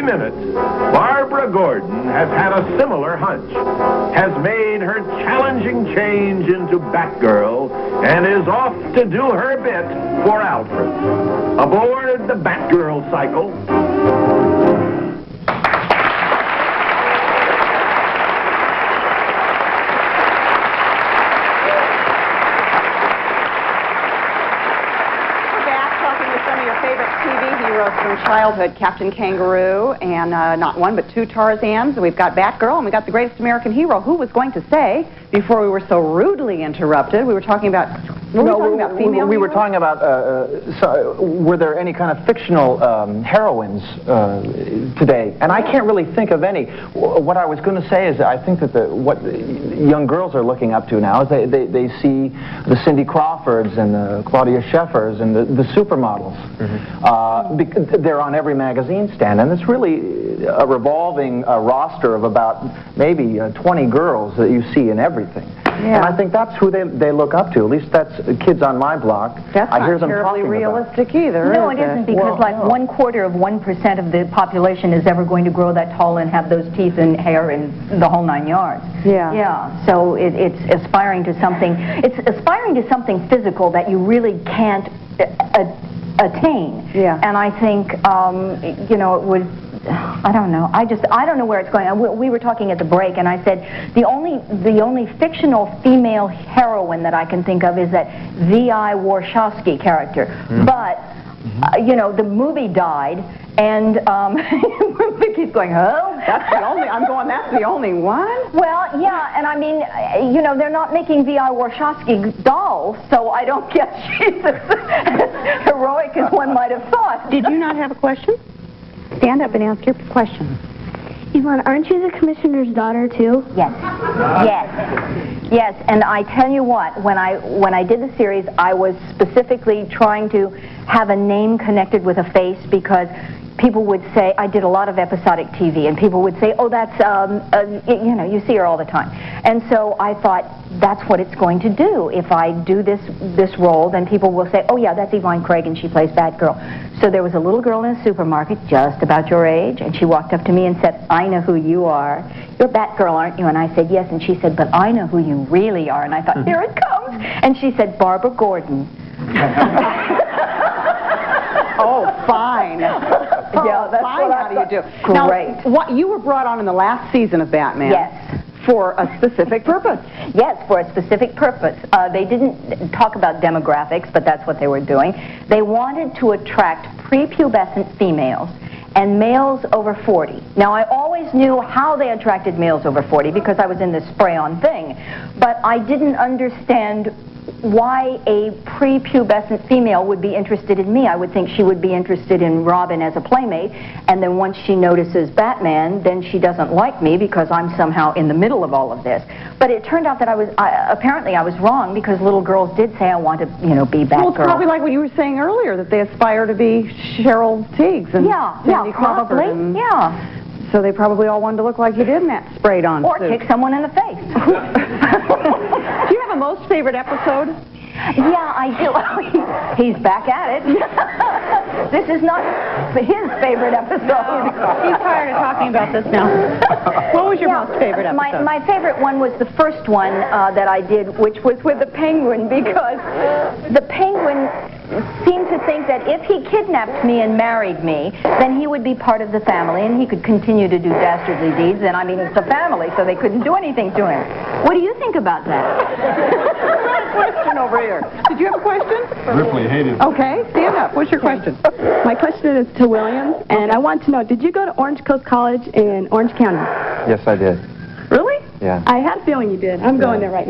minute, Barbara Gordon has had a similar hunch, has made her challenging change into Batgirl, and is off to do her bit for Alfred. Aboard the Batgirl cycle. From childhood, Captain Kangaroo, and not one but two Tarzans. We've got Batgirl, and we got the greatest American hero. Who was going to say, before we were so rudely interrupted, we were talking about... We were talking about, were there any kind of fictional heroines today? And I can't really think of any. What I was going to say is that I think that what young girls are looking up to now is they see the Cindy Crawfords and the Claudia Schiffer's and the supermodels. They're on every magazine stand, and it's really a revolving roster of about maybe 20 girls that you see in everything. Yeah. And I think that's who they look up to. At least that's kids on my block. That's I hear not them terribly talking realistic either. No, it isn't, because like 1/4 of 1% of the population is ever going to grow that tall and have those teeth and hair and the whole 9 yards. Yeah. Yeah. So it's aspiring to something. It's aspiring to something physical that you really can't attain. Yeah. And I think you know, it would. I don't know. I don't know where it's going. We were talking at the break, and I said the only fictional female heroine that I can think of is that V.I. Warshawski character. But you know, the movie died, and Vicki's going, oh, that's the only. I'm going. That's the only one. Well, yeah, and I mean, you know, they're not making V.I. Warshawski dolls, so I don't guess she's as heroic as one might have thought. Did you not have a question? Stand up and ask your question. Yvonne, aren't you the commissioner's daughter too? Yes. Yes. Yes, and I tell you what, when I did the series, I was specifically trying to have a name connected with a face, because people would say, I did a lot of episodic TV, and people would say, oh, that's, you know, you see her all the time. And so I thought, that's what it's going to do. If I do this role, then people will say, oh yeah, that's Yvonne Craig, and she plays Batgirl. So there was a little girl in a supermarket, just about your age, and she walked up to me and said, I know who you are. You're Batgirl, aren't you? And I said, yes. And she said, but I know who you really are. And I thought, here it comes. And she said, Barbara Gordon. Oh, fine. Yeah, that's fine. How do you do? Great. Now, you were brought on in the last season of Batman. Yes. For a specific purpose. Yes, for a specific purpose. They didn't talk about demographics, but that's what they were doing. They wanted to attract prepubescent females and males over 40. Now, I always knew how they attracted males over 40 because I was in this spray-on thing, but I didn't understand why a prepubescent female would be interested in me. I would think she would be interested in Robin as a playmate, and then once she notices Batman, then she doesn't like me because I'm somehow in the middle of all of this. But it turned out that apparently I was wrong, because little girls did say I want to, you know, be Batgirl. Well, it's probably like what you were saying earlier, that they aspire to be Cheryl Tiegs and Cindy Crawford. Probably. Yeah. So they probably all wanted to look like you did in that sprayed-on Or suit. kick someone in the face. Do you have a most favorite episode? Yeah, I do. He's back at it. This is not his favorite episode. He's tired of talking about this now. What was your most favorite episode? My favorite one was the first one that I did, which was with the Penguin, because the Penguin seemed to think that if he kidnapped me and married me, then he would be part of the family and he could continue to do dastardly deeds. And I mean, it's a family, so they couldn't do anything to him. What do you think about that? Question over here. Did you have a question? Ripley hated. Okay, stand up. What's your question? My question is to William, and I want to know, did you go to Orange Coast College in Orange County? Yes, I did. Really? Yeah. I had a feeling you did. I'm going there right now.